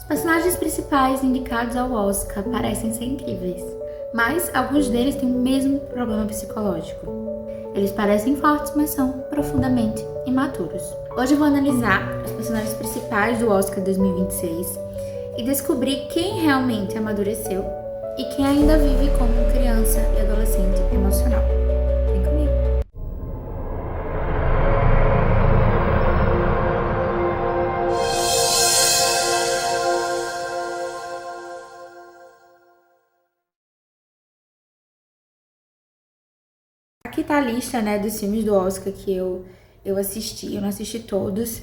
Os personagens principais indicados ao Oscar parecem ser incríveis, mas alguns deles têm o mesmo problema psicológico. Eles parecem fortes, mas são profundamente imaturos. Hoje eu vou analisar os personagens principais do Oscar 2026 e descobrir quem realmente amadureceu e quem ainda vive como criança e adolescente emocional. Vem comigo! Aqui tá a lista, dos filmes do Oscar que eu assisti. Eu não assisti todos,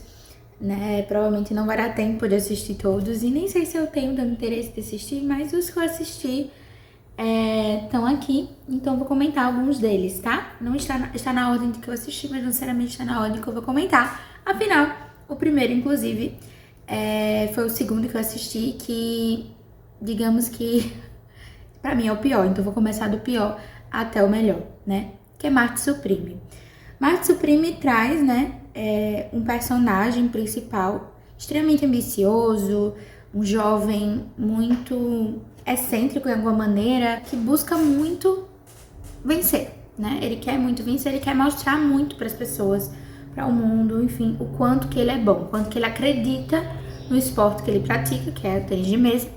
Provavelmente não vai dar tempo de assistir todos. E nem sei se eu tenho tanto interesse de assistir, mas os que eu assisti estão aqui. Então eu vou comentar alguns deles, tá? Não está na ordem de que eu assisti, mas não necessariamente está na ordem que eu vou comentar. Afinal, o primeiro, inclusive, foi o segundo que eu assisti, que, digamos que, pra mim é o pior. Então eu vou começar do pior até o melhor, que é Marte Supreme. Marte Supreme traz, um personagem principal extremamente ambicioso, um jovem muito excêntrico de alguma maneira, que busca muito vencer, Ele quer muito vencer, ele quer mostrar muito para as pessoas, para o mundo, enfim, o quanto que ele é bom, o quanto que ele acredita no esporte que ele pratica, que é o tênis de mesa,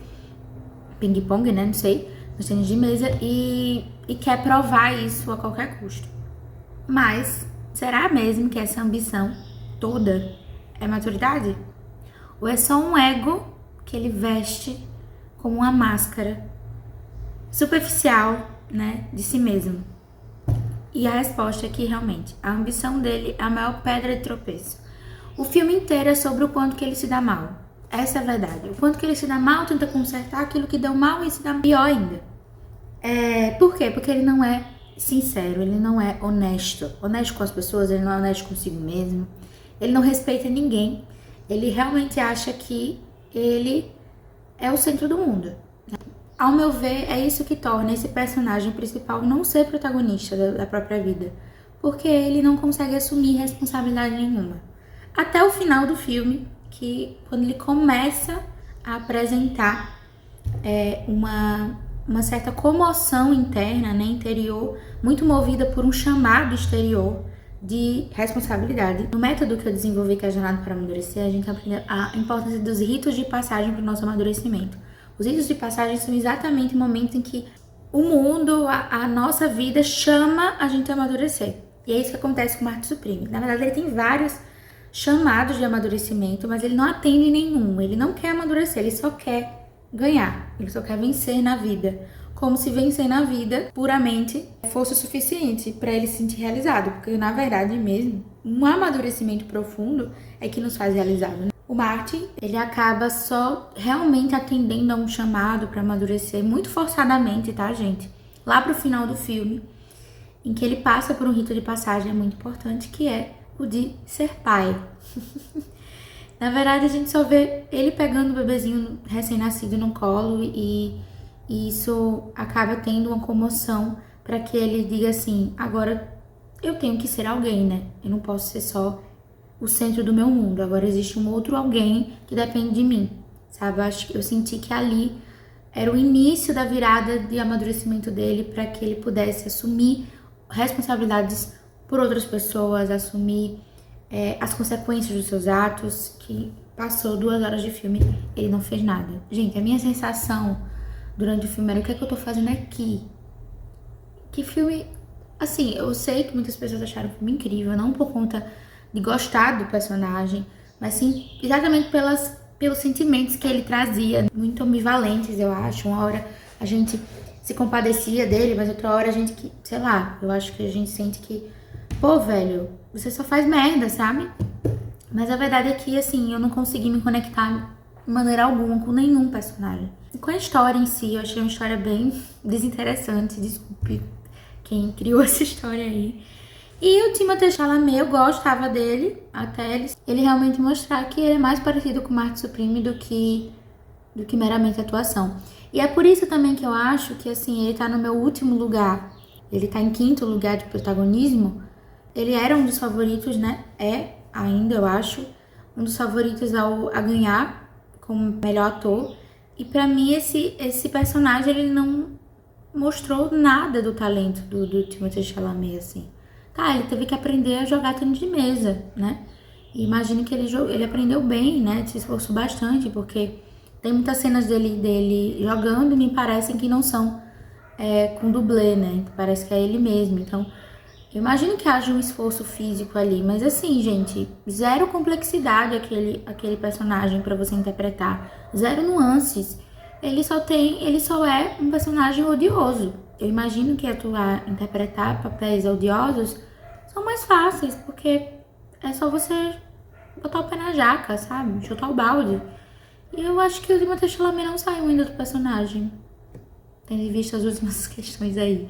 ping-pong, não sei, no tênis de mesa, e quer provar isso a qualquer custo. Mas será mesmo que essa ambição toda é maturidade? Ou é só um ego que ele veste como uma máscara superficial, de si mesmo? E a resposta é que realmente a ambição dele é a maior pedra de tropeço. O filme inteiro é sobre o quanto que ele se dá mal. Essa é a verdade. O quanto que ele se dá mal, tenta consertar aquilo que deu mal e se dá pior ainda. Por quê? Porque ele não é sincero, ele não é honesto com as pessoas, ele não é honesto consigo mesmo, ele não respeita ninguém, ele realmente acha que ele é o centro do mundo. Ao meu ver, é isso que torna esse personagem principal não ser protagonista da própria vida, porque ele não consegue assumir responsabilidade nenhuma. Até o final do filme, que quando ele começa a apresentar uma certa comoção interna, interior, muito movida por um chamado exterior de responsabilidade. No método que eu desenvolvi, que é a Jornada para Amadurecer, a gente aprende a importância dos ritos de passagem para o nosso amadurecimento. Os ritos de passagem são exatamente o momento em que o mundo, a nossa vida chama a gente a amadurecer. E é isso que acontece com Marte Supreme. Na verdade, ele tem vários chamados de amadurecimento, mas ele não atende nenhum. Ele não quer amadurecer, ele só quer ganhar, ele só quer vencer na vida, como se vencer na vida puramente fosse o suficiente para ele se sentir realizado, porque na verdade mesmo, um amadurecimento profundo é que nos faz realizado. O Marte, ele acaba só realmente atendendo a um chamado para amadurecer, muito forçadamente, tá, gente? Lá pro final do filme, em que ele passa por um rito de passagem muito importante, que é o de ser pai. Na verdade, a gente só vê ele pegando o bebezinho recém-nascido no colo e isso acaba tendo uma comoção para que ele diga assim, agora eu tenho que ser alguém, Eu não posso ser só o centro do meu mundo, agora existe um outro alguém que depende de mim, sabe? Eu senti que ali era o início da virada de amadurecimento dele para que ele pudesse assumir responsabilidades por outras pessoas, assumir as consequências dos seus atos, que passou 2 horas de filme, ele não fez nada. Gente, a minha sensação durante o filme era, o que é que eu tô fazendo aqui? Que filme... Assim, eu sei que muitas pessoas acharam o filme incrível, não por conta de gostar do personagem, mas sim exatamente pelos sentimentos que ele trazia, muito ambivalentes, eu acho. Uma hora a gente se compadecia dele, mas outra hora a gente que, sei lá, eu acho que a gente sente que, pô, velho, você só faz merda, sabe? Mas a verdade é que, assim, eu não consegui me conectar de maneira alguma com nenhum personagem. E com a história em si, eu achei uma história bem desinteressante, desculpe quem criou essa história aí. E o Timothée Chalamet, eu gostava dele, até ele realmente mostrar que ele é mais parecido com Marte Supreme do que meramente atuação. E é por isso também que eu acho que, assim, ele tá no meu último lugar. Ele tá em 5º lugar de protagonismo. Ele era um dos favoritos, É ainda, eu acho, um dos favoritos a ganhar como melhor ator. E pra mim esse personagem, ele não mostrou nada do talento do Timothée Chalamet, assim. Tá, ele teve que aprender a jogar tênis de mesa, né? E imagino que ele aprendeu bem, né? Se esforçou bastante, porque tem muitas cenas dele jogando e me parecem que não são com dublê, né? Parece que é ele mesmo. Então, eu imagino que haja um esforço físico ali. Mas assim, gente, zero complexidade aquele personagem pra você interpretar. Zero nuances. Ele só é um personagem odioso. Eu imagino que interpretar papéis odiosos são mais fáceis, porque é só você botar o pé na jaca, sabe? Chutar o balde. E eu acho que o Timothée Chalamet não saiu ainda do personagem, tendo em vista as últimas questões aí.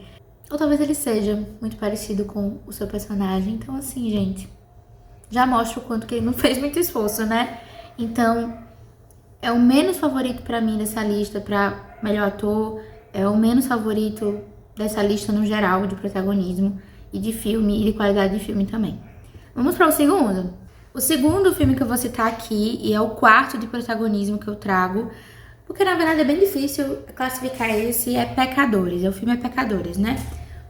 Ou talvez ele seja muito parecido com o seu personagem. Então, assim, gente, já mostra o quanto que ele não fez muito esforço, né? Então, é o menos favorito pra mim dessa lista pra melhor ator. É o menos favorito dessa lista no geral de protagonismo e de filme e de qualidade de filme também. Vamos para o segundo. O segundo filme que eu vou citar aqui, e é o quarto de protagonismo que eu trago, porque na verdade é bem difícil classificar esse, é Pecadores. O filme é Pecadores, né?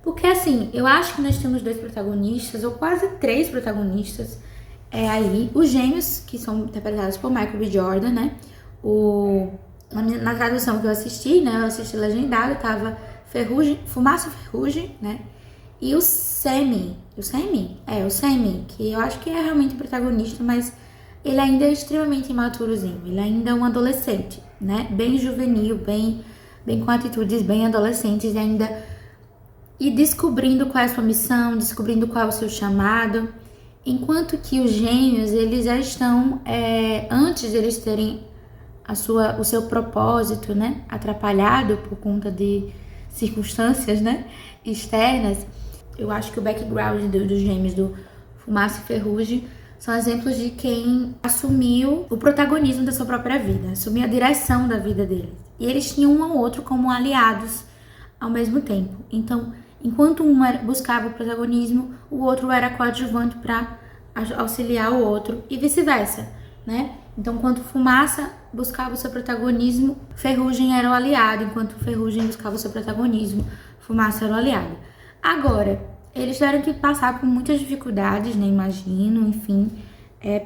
Porque assim, eu acho que nós temos dois protagonistas, ou quase três protagonistas, aí. Os gêmeos, que são interpretados por Michael B. Jordan, né? Na tradução que eu assisti, né? Eu assisti legendado, tava Fumaça Ferrugem, né? E o Sammy, que eu acho que é realmente o protagonista, mas ele ainda é extremamente imaturozinho, ele ainda é um adolescente, né? Bem juvenil, bem com atitudes bem adolescentes ainda, e descobrindo qual é a sua missão, descobrindo qual é o seu chamado, enquanto que os gêmeos, eles já estão, antes de eles terem o seu propósito, né, atrapalhado por conta de circunstâncias, né, externas. Eu acho que o background dos gêmeos do Fumaça e Ferrugem são exemplos de quem assumiu o protagonismo da sua própria vida, assumiu a direção da vida deles. E eles tinham um ao outro como aliados ao mesmo tempo. Então, enquanto um buscava o protagonismo, o outro era coadjuvante para auxiliar o outro e vice-versa, né? Então, enquanto Fumaça buscava o seu protagonismo, Ferrugem era o aliado. Enquanto Ferrugem buscava o seu protagonismo, Fumaça era o aliado. Agora, eles tiveram que passar por muitas dificuldades, né? Imagino, enfim,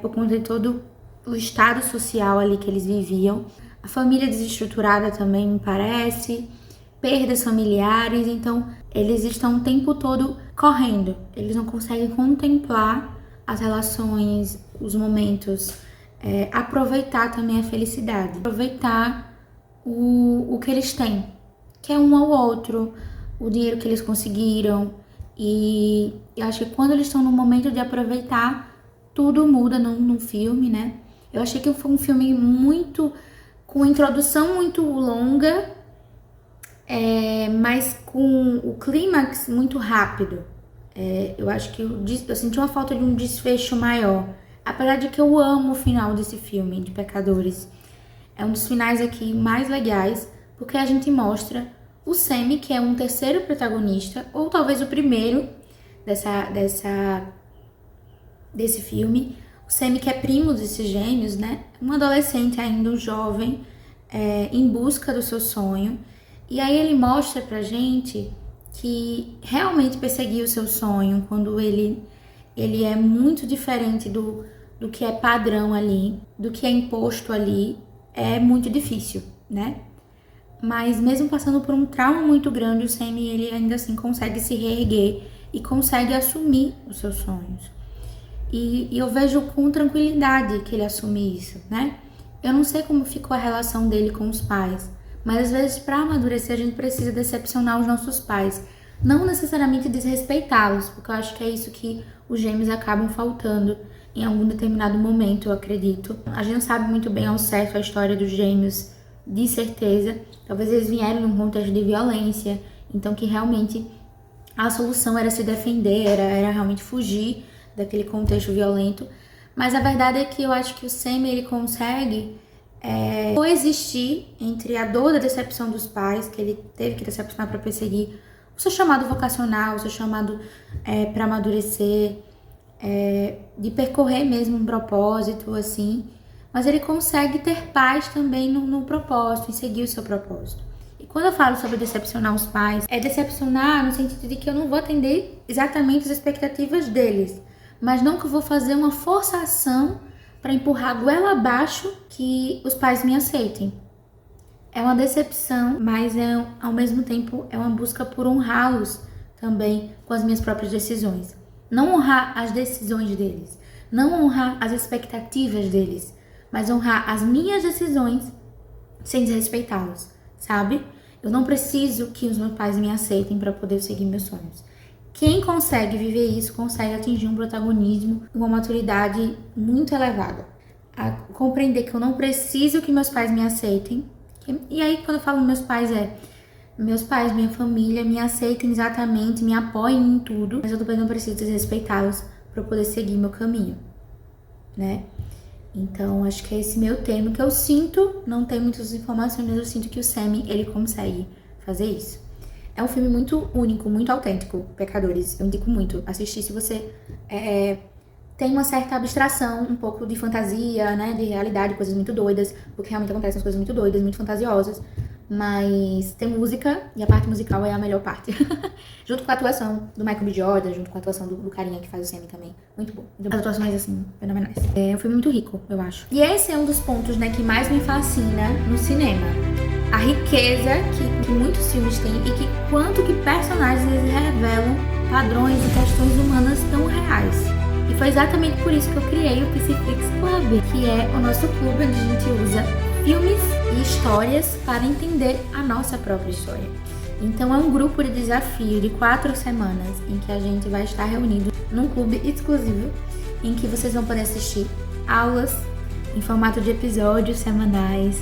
por conta de todo o estado social ali que eles viviam. A família desestruturada também, me parece. Perdas familiares. Então, eles estão o tempo todo correndo. Eles não conseguem contemplar as relações, os momentos, aproveitar também a felicidade, aproveitar o que eles têm, que é um ao outro, o dinheiro que eles conseguiram. E eu acho que quando eles estão no momento de aproveitar, tudo muda no filme, né? Eu achei que foi um filme com introdução muito longa, mas com o clímax muito rápido. Eu acho que eu senti uma falta de um desfecho maior. Apesar de que eu amo o final desse filme, de Pecadores. É um dos finais aqui mais legais, porque a gente mostra o Sammy, que é um terceiro protagonista, ou talvez o primeiro desse filme. O Sammy, que é primo desses gêmeos, né? Um adolescente ainda, um jovem, em busca do seu sonho. E aí ele mostra pra gente que realmente perseguir o seu sonho, quando ele é muito diferente do que é padrão ali, do que é imposto ali, é muito difícil, né? Mas mesmo passando por um trauma muito grande, o Sammy, ele ainda assim consegue se reerguer e consegue assumir os seus sonhos. E eu vejo com tranquilidade que ele assume isso, né? Eu não sei como ficou a relação dele com os pais, mas às vezes para amadurecer a gente precisa decepcionar os nossos pais. Não necessariamente desrespeitá-los, porque eu acho que é isso que os gêmeos acabam faltando em algum determinado momento, eu acredito. A gente não sabe muito bem ao certo a história dos gêmeos, de certeza. Talvez eles vieram num contexto de violência, então que realmente a solução era se defender, era realmente fugir daquele contexto violento. Mas a verdade é que eu acho que o Sammy, ele consegue coexistir entre a dor da decepção dos pais, que ele teve que decepcionar para perseguir o seu chamado vocacional, o seu chamado para amadurecer, de percorrer mesmo um propósito, assim, mas ele consegue ter paz também no propósito, em seguir o seu propósito. E quando eu falo sobre decepcionar os pais, é decepcionar no sentido de que eu não vou atender exatamente as expectativas deles, mas não que eu vou fazer uma forçação para empurrar a goela abaixo que os pais me aceitem. É uma decepção, mas ao mesmo tempo é uma busca por honrá-los também com as minhas próprias decisões. Não honrar as decisões deles, não honrar as expectativas deles, mas honrar as minhas decisões sem desrespeitá-los, sabe? Eu não preciso que os meus pais me aceitem para poder seguir meus sonhos. Quem consegue viver isso, consegue atingir um protagonismo, uma maturidade muito elevada. A compreender que eu não preciso que meus pais me aceitem. E aí, quando eu falo meus pais, meus pais, minha família, me aceitem exatamente, me apoiem em tudo, mas eu também não preciso desrespeitá-los para poder seguir meu caminho, né? Então, acho que é esse meu termo que eu sinto, não tem muitas informações, mas eu sinto que o Sammy, ele consegue fazer isso. É um filme muito único, muito autêntico, Pecadores. Eu indico muito assistir se você tem uma certa abstração, um pouco de fantasia, né, de realidade, coisas muito doidas, porque realmente acontecem coisas muito doidas, muito fantasiosas, mas tem música e a parte musical é a melhor parte. Junto com a atuação do Michael B. Jordan, junto com a atuação do carinha que faz o Sammy também. Muito bom. As atuações, assim, fenomenais. É um filme muito rico, eu acho. E esse é um dos pontos, né, que mais me fascina no cinema. A riqueza que muitos filmes têm e que quanto que personagens eles revelam padrões e questões humanas tão reais. E foi exatamente por isso que eu criei o Psiflix Club, que é o nosso clube onde a gente usa filmes e histórias para entender a nossa própria história. Então é um grupo de desafio de 4 semanas em que a gente vai estar reunido num clube exclusivo em que vocês vão poder assistir aulas em formato de episódios semanais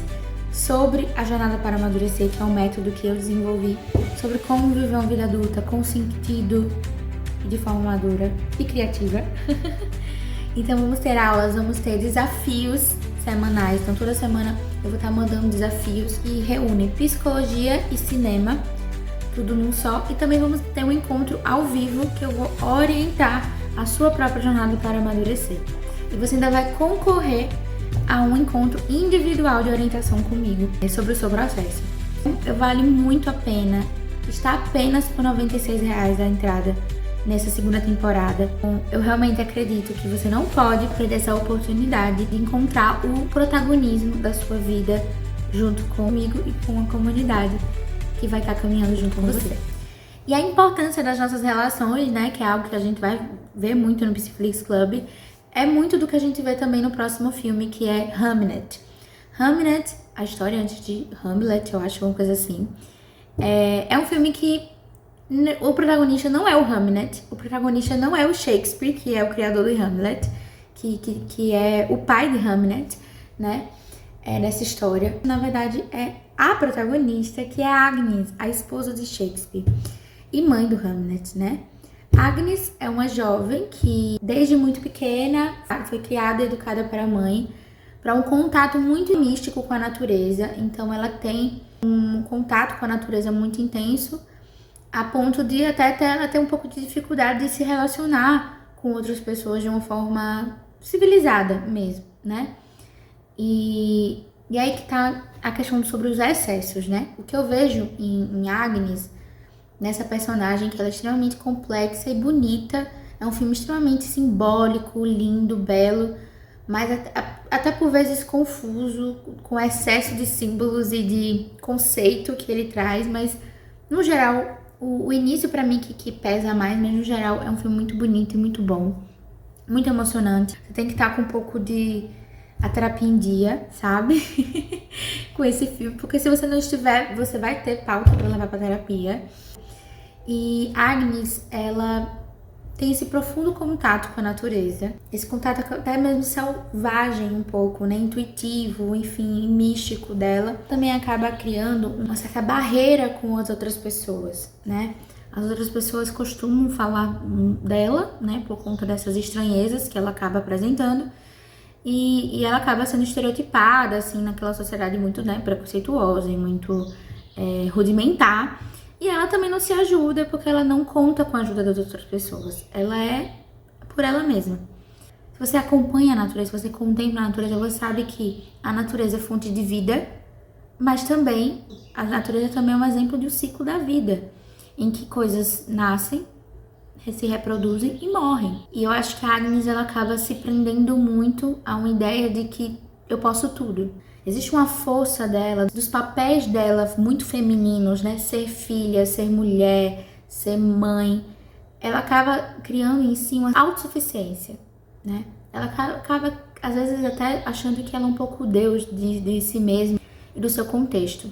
sobre a jornada para amadurecer, que é um método que eu desenvolvi sobre como viver uma vida adulta com sentido, de forma madura e criativa. Então vamos ter aulas, vamos ter desafios semanais. Então toda semana eu vou estar mandando desafios que reúnem psicologia e cinema, tudo num só. E também vamos ter um encontro ao vivo que eu vou orientar a sua própria jornada para amadurecer. E você ainda vai concorrer a um encontro individual de orientação comigo sobre o seu processo. Vale muito a pena. Está apenas por R$ 96 a entrada nessa segunda temporada. Eu realmente acredito que você não pode perder essa oportunidade de encontrar o protagonismo da sua vida junto comigo e com a comunidade que vai estar caminhando junto com você. E a importância das nossas relações, né, que é algo que a gente vai ver muito no Psiflix Club, é muito do que a gente vê também no próximo filme, que é Hamnet. Hamnet, a história antes de Hamlet, eu acho, uma coisa assim. É um filme que o protagonista não é o Hamlet, o protagonista não é o Shakespeare, que é o criador do Hamlet, que é o pai de Hamlet, né, nessa história. Na verdade, é a protagonista, que é a Agnes, a esposa de Shakespeare e mãe do Hamlet, né. Agnes é uma jovem que, desde muito pequena, foi criada e educada para a mãe, para um contato muito místico com a natureza. Então ela tem um contato com a natureza muito intenso, a ponto de até ela ter um pouco de dificuldade de se relacionar com outras pessoas de uma forma civilizada mesmo, né? E aí que tá a questão sobre os excessos, né? O que eu vejo em Agnes, nessa personagem, que ela é extremamente complexa e bonita, é um filme extremamente simbólico, lindo, belo, mas até por vezes confuso, com excesso de símbolos e de conceito que ele traz, mas no geral, o início pra mim que pesa mais, mas no geral é um filme muito bonito e muito bom, muito emocionante. Você tem que estar com um pouco de a terapia em dia, sabe? Com esse filme, porque se você não estiver, você vai ter pauta pra levar pra terapia. E Agnes, ela tem esse profundo contato com a natureza, esse contato até mesmo selvagem um pouco, né, intuitivo, enfim, místico dela, também acaba criando uma certa barreira com as outras pessoas, né? As outras pessoas costumam falar dela, né, por conta dessas estranhezas que ela acaba apresentando, e ela acaba sendo estereotipada, assim, naquela sociedade muito, né, preconceituosa e muito rudimentar. E ela também não se ajuda porque ela não conta com a ajuda das outras pessoas. Ela é por ela mesma. Se você acompanha a natureza, se você contempla a natureza, você sabe que a natureza é fonte de vida, mas também, a natureza também é um exemplo do ciclo da vida, em que coisas nascem, se reproduzem e morrem. E eu acho que a Agnes, ela acaba se prendendo muito a uma ideia de que eu posso tudo. Existe uma força dela, dos papéis dela muito femininos, né? Ser filha, ser mulher, ser mãe. Ela acaba criando em si uma autossuficiência, né? Ela acaba, às vezes, até achando que ela é um pouco Deus de si mesma e do seu contexto.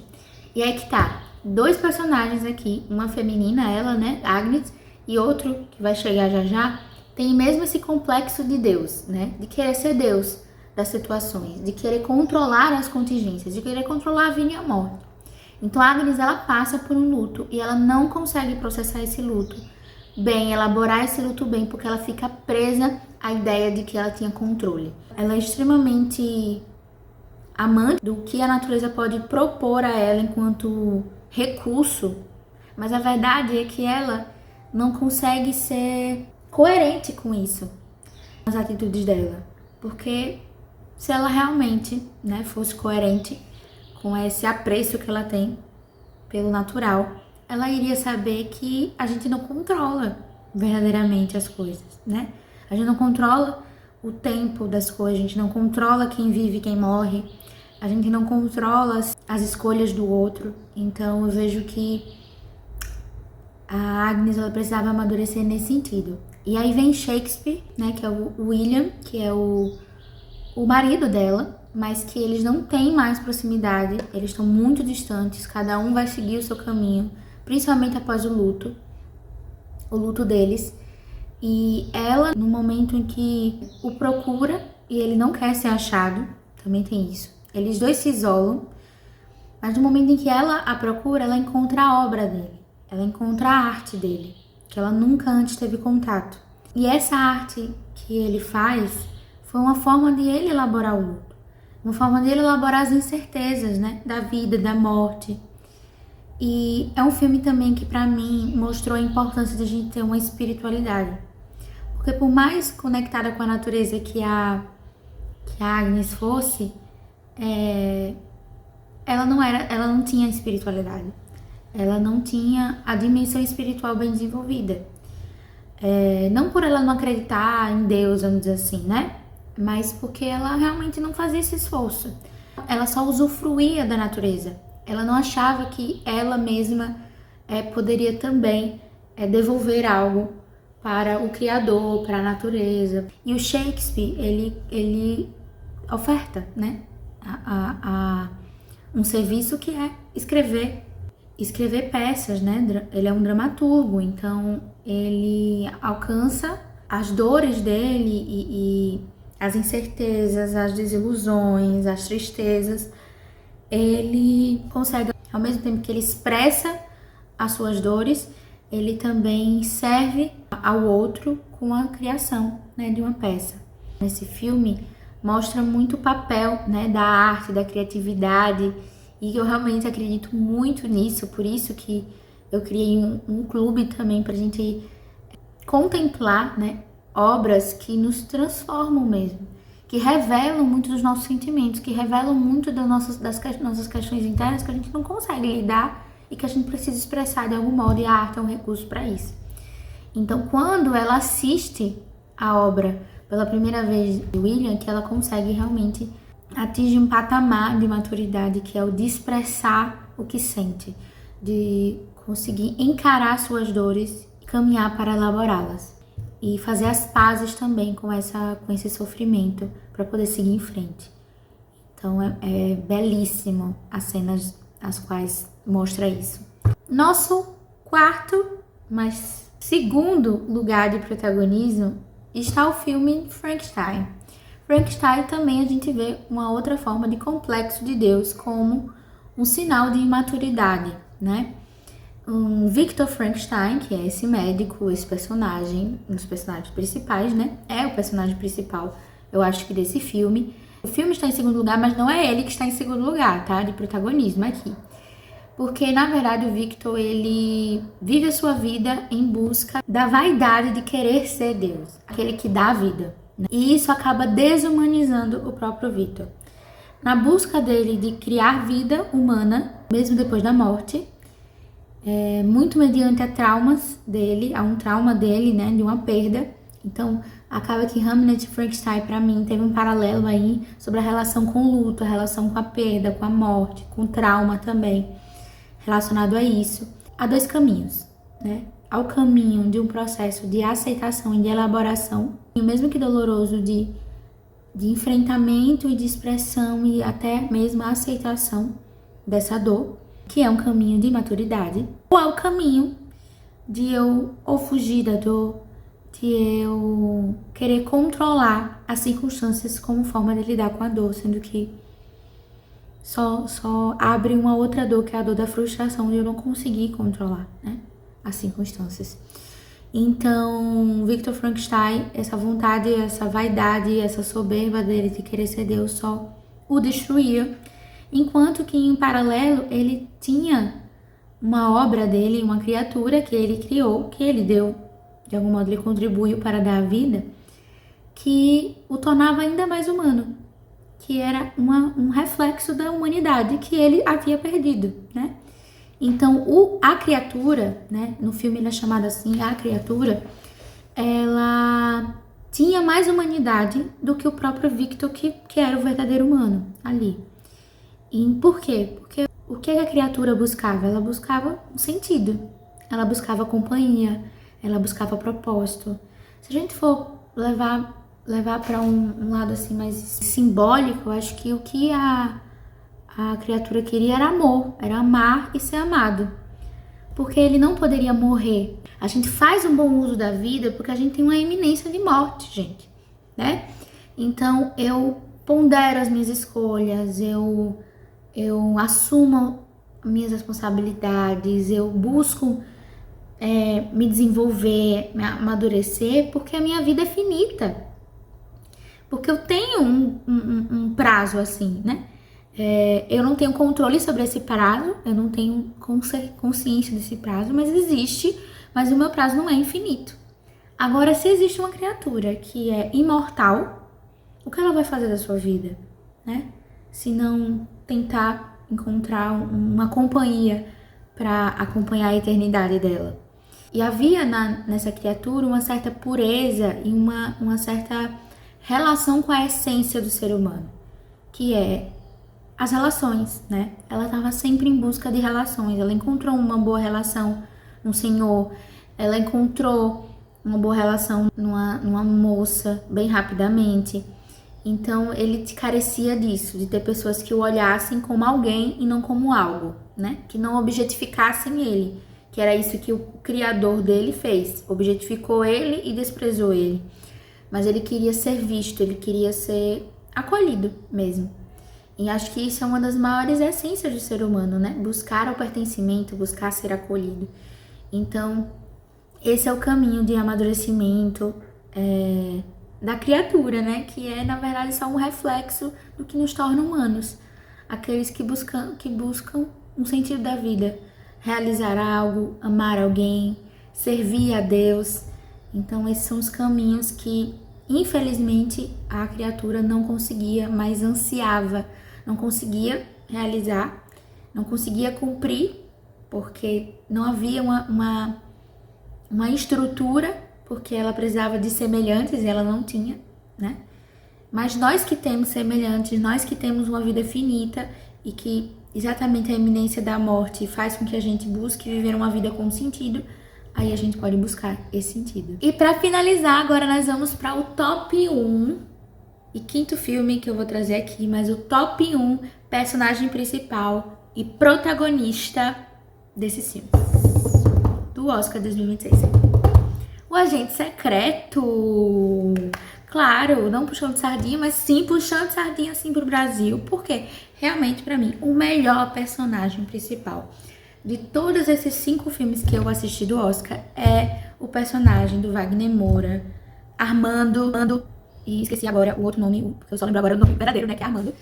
E aí que tá, 2 personagens aqui, uma feminina, ela, né, Agnes, e outro, que vai chegar já já, tem mesmo esse complexo de Deus, né? De querer ser Deus das situações, de querer controlar as contingências, de querer controlar a vida e a morte. Então a Agnes, ela passa por um luto e ela não consegue processar esse luto bem, elaborar esse luto bem, porque ela fica presa à ideia de que ela tinha controle. Ela é extremamente amante do que a natureza pode propor a ela enquanto recurso, mas a verdade é que ela não consegue ser coerente com isso, as atitudes dela, porque se ela realmente, né, fosse coerente com esse apreço que ela tem pelo natural, ela iria saber que a gente não controla verdadeiramente as coisas, né? A gente não controla o tempo das coisas, a gente não controla quem vive e quem morre, a gente não controla as escolhas do outro. Então eu vejo que a Agnes, ela precisava amadurecer nesse sentido. E aí vem Shakespeare, né, que é o William, que é o marido dela, mas que eles não têm mais proximidade, eles estão muito distantes, cada um vai seguir o seu caminho, principalmente após o luto deles. E ela, no momento em que o procura e ele não quer ser achado, também tem isso. Eles dois se isolam, mas no momento em que ela a procura, ela encontra a obra dele, ela encontra a arte dele, que ela nunca antes teve contato. E essa arte que ele faz foi uma forma de ele elaborar o luto, uma forma de ele elaborar as incertezas, né, da vida, da morte. E é um filme também que, pra mim, mostrou a importância de a gente ter uma espiritualidade. Porque por mais conectada com a natureza que a Agnes fosse, ela não tinha espiritualidade. Ela não tinha a dimensão espiritual bem desenvolvida. Não por ela não acreditar em Deus, vamos dizer assim, né? Mas porque ela realmente não fazia esse esforço. Ela só usufruía da natureza. Ela não achava que ela mesma poderia também devolver algo para o Criador, para a natureza. E o Shakespeare, ele oferta, né, um serviço que é escrever peças, né? Ele é um dramaturgo, então ele alcança as dores dele e as incertezas, as desilusões, as tristezas. Ele consegue, ao mesmo tempo que ele expressa as suas dores, ele também serve ao outro com a criação, né, de uma peça. Esse filme mostra muito o papel, né, da arte, da criatividade, e eu realmente acredito muito nisso, por isso que eu criei um clube também pra gente contemplar, né, obras que nos transformam mesmo, que revelam muito dos nossos sentimentos, que revelam muito das nossas questões internas que a gente não consegue lidar e que a gente precisa expressar de algum modo, e a arte é um recurso para isso. Então, quando ela assiste a obra pela primeira vez de William, que ela consegue realmente atingir um patamar de maturidade, que é o de expressar o que sente, de conseguir encarar suas dores e caminhar para elaborá-las. E fazer as pazes também com esse sofrimento para poder seguir em frente. Então é belíssimo as cenas as quais mostra isso. Nosso quarto, mas segundo lugar de protagonismo está o filme Frankenstein. Frankenstein também a gente vê uma outra forma de complexo de Deus como um sinal de imaturidade, né? Victor Frankenstein, que é esse médico, esse personagem, um dos personagens principais, né? É o personagem principal, eu acho que desse filme. O filme está em segundo lugar, mas não é ele que está em segundo lugar, tá? De protagonismo aqui. Porque, na verdade, o Victor, ele vive a sua vida em busca da vaidade de querer ser Deus. Aquele que dá a vida, E isso acaba desumanizando o próprio Victor. Na busca dele de criar vida humana, mesmo depois da morte, muito mediante a traumas dele, a um trauma dele, né, de uma perda. Então, acaba que Hamlet e Frankenstein, para mim, teve um paralelo aí sobre a relação com o luto, a relação com a perda, com a morte, com o trauma também, relacionado a isso. Há dois caminhos, né? Há o caminho de um processo de aceitação e de elaboração, e mesmo que doloroso, de enfrentamento e de expressão e até mesmo a aceitação dessa dor, que é um caminho de maturidade, ou é o caminho de eu ou fugir da dor, de eu querer controlar as circunstâncias como forma de lidar com a dor, sendo que só abre uma outra dor, que é a dor da frustração, de eu não conseguir controlar, né, as circunstâncias. Então, Victor Frankenstein, essa vontade, essa vaidade, essa soberba dele de querer ser Deus só o destruía, enquanto que em paralelo ele tinha uma obra dele, uma criatura que ele criou, que ele deu, de algum modo ele contribuiu para dar a vida, que o tornava ainda mais humano, que era um reflexo da humanidade que ele havia perdido, né? Então, a criatura, né, no filme ele é chamado assim, a criatura, ela tinha mais humanidade do que o próprio Victor, que era o verdadeiro humano ali. E por quê? Porque o que a criatura buscava? Ela buscava um sentido, ela buscava companhia, ela buscava propósito. Se a gente for levar para um lado assim mais simbólico, eu acho que o que a criatura queria era amor, era amar e ser amado. Porque ele não poderia morrer. A gente faz um bom uso da vida porque a gente tem uma iminência de morte, gente, né? Então, eu pondero as minhas escolhas, eu assumo minhas responsabilidades, eu busco me desenvolver, me amadurecer, porque a minha vida é finita. Porque eu tenho um prazo assim, né? Eu não tenho controle sobre esse prazo, eu não tenho consciência desse prazo, mas existe, mas o meu prazo não é infinito. Agora, se existe uma criatura que é imortal, o que ela vai fazer da sua vida, né? Se não tentar encontrar uma companhia para acompanhar a eternidade dela. E havia nessa criatura uma certa pureza e uma certa relação com a essência do ser humano, que é as relações, né? Ela estava sempre em busca de relações. Ela encontrou uma boa relação no Senhor. Ela encontrou uma boa relação numa moça bem rapidamente. Então, ele carecia disso, de ter pessoas que o olhassem como alguém e não como algo, né? Que não objetificassem ele, que era isso que o criador dele fez. Objetificou ele e desprezou ele. Mas ele queria ser visto, ele queria ser acolhido mesmo. E acho que isso é uma das maiores essências do ser humano, né? Buscar o pertencimento, buscar ser acolhido. Então, esse é o caminho de amadurecimento da criatura, né? Que é, na verdade, só um reflexo do que nos torna humanos. Aqueles que buscam um sentido da vida. Realizar algo, amar alguém, servir a Deus. Então, esses são os caminhos que, infelizmente, a criatura não conseguia, mas ansiava. Não conseguia realizar, não conseguia cumprir, porque não havia uma estrutura, porque ela precisava de semelhantes e ela não tinha, né? Mas nós que temos semelhantes, nós que temos uma vida finita e que exatamente a iminência da morte faz com que a gente busque viver uma vida com sentido, aí a gente pode buscar esse sentido. E para finalizar, agora nós vamos para o top 1 e quinto filme que eu vou trazer aqui, mas o top 1 personagem principal e protagonista desse filme, do Oscar 2026. O Agente Secreto. Claro, não puxando sardinha, mas sim puxando sardinha assim pro Brasil, porque realmente pra mim o melhor personagem principal de todos esses 5 filmes que eu assisti do Oscar é o personagem do Wagner Moura, Armando, e esqueci agora o outro nome, porque eu só lembro agora o nome verdadeiro, né, que é Armando.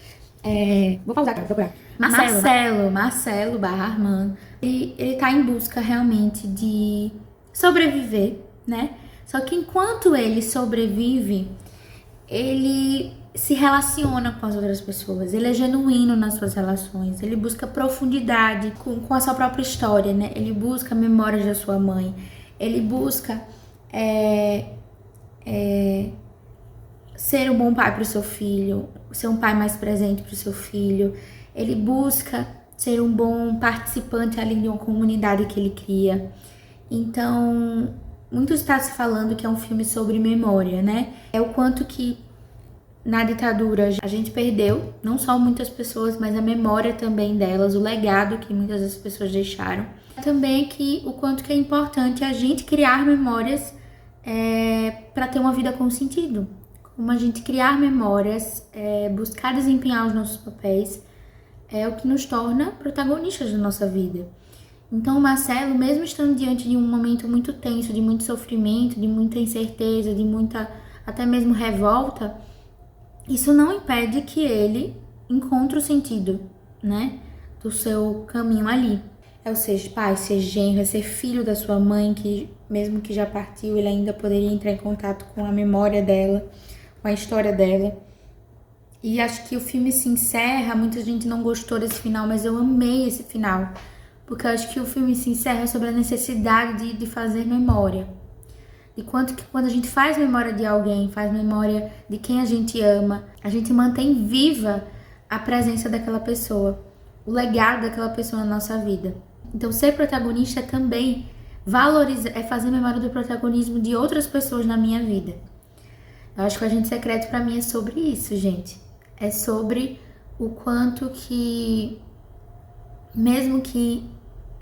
Vou pausar pra procurar. Marcelo barra Armando. Ele tá em busca realmente de sobreviver, né? Só que enquanto ele sobrevive, ele se relaciona com as outras pessoas, ele é genuíno nas suas relações, ele busca profundidade com a sua própria história, né? Ele busca memórias da sua mãe, ele busca ser um bom pai para o seu filho, ser um pai mais presente para o seu filho, ele busca ser um bom participante ali de uma comunidade que ele cria. Então, muito está se falando que é um filme sobre memória, né? É o quanto que na ditadura a gente perdeu, não só muitas pessoas, mas a memória também delas, o legado que muitas das pessoas deixaram. Também que o quanto que é importante a gente criar memórias para ter uma vida com sentido. Como a gente criar memórias, buscar desempenhar os nossos papéis, é o que nos torna protagonistas da nossa vida. Então o Marcelo, mesmo estando diante de um momento muito tenso, de muito sofrimento, de muita incerteza, de muita até mesmo revolta, isso não impede que ele encontre o sentido, né, do seu caminho ali. É o ser pai, ser genro, é ser filho da sua mãe, que mesmo que já partiu, ele ainda poderia entrar em contato com a memória dela, com a história dela. E acho que o filme se encerra, muita gente não gostou desse final, mas eu amei esse final. Porque eu acho que o filme se encerra sobre a necessidade de fazer memória. De quanto que quando a gente faz memória de alguém, faz memória de quem a gente ama, a gente mantém viva a presença daquela pessoa, o legado daquela pessoa na nossa vida. Então ser protagonista também é fazer memória do protagonismo de outras pessoas na minha vida. Eu acho que o Agente Secreto pra mim é sobre isso, gente. É sobre o quanto que, mesmo que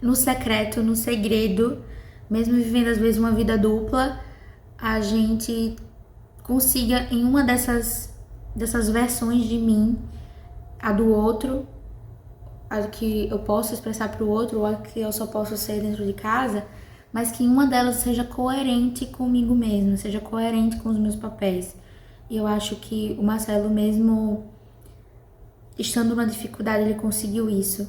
no secreto, no segredo, mesmo vivendo às vezes uma vida dupla, a gente consiga em uma dessas versões de mim, a do outro, a que eu posso expressar para o outro, ou a que eu só posso ser dentro de casa, mas que uma delas seja coerente comigo mesma, seja coerente com os meus papéis. E eu acho que o Marcelo, mesmo estando numa dificuldade, ele conseguiu isso.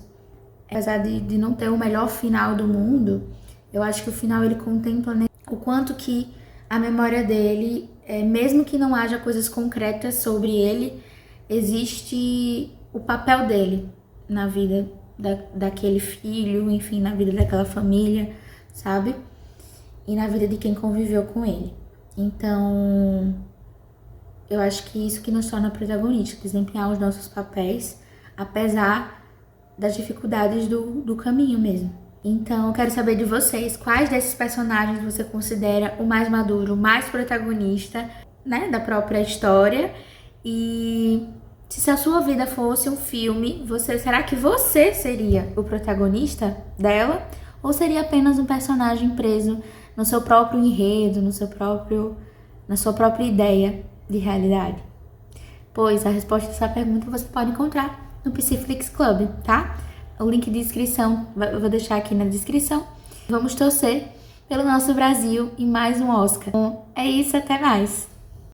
Apesar de não ter o melhor final do mundo, eu acho que o final ele contempla, né, o quanto que a memória dele, mesmo que não haja coisas concretas sobre ele, existe o papel dele na vida daquele filho, enfim, na vida daquela família, sabe? E na vida de quem conviveu com ele. Então, eu acho que isso que nos torna protagonistas, desempenhar os nossos papéis, apesar das dificuldades do caminho mesmo. Então, eu quero saber de vocês, quais desses personagens você considera o mais maduro, o mais protagonista, né, da própria história? E se a sua vida fosse um filme, será que você seria o protagonista dela? Ou seria apenas um personagem preso no seu próprio enredo, na sua própria ideia de realidade? Pois a resposta dessa pergunta você pode encontrar no Psiflix Club, tá? O link de inscrição eu vou deixar aqui na descrição. Vamos torcer pelo nosso Brasil e mais um Oscar. Bom, é isso, até mais!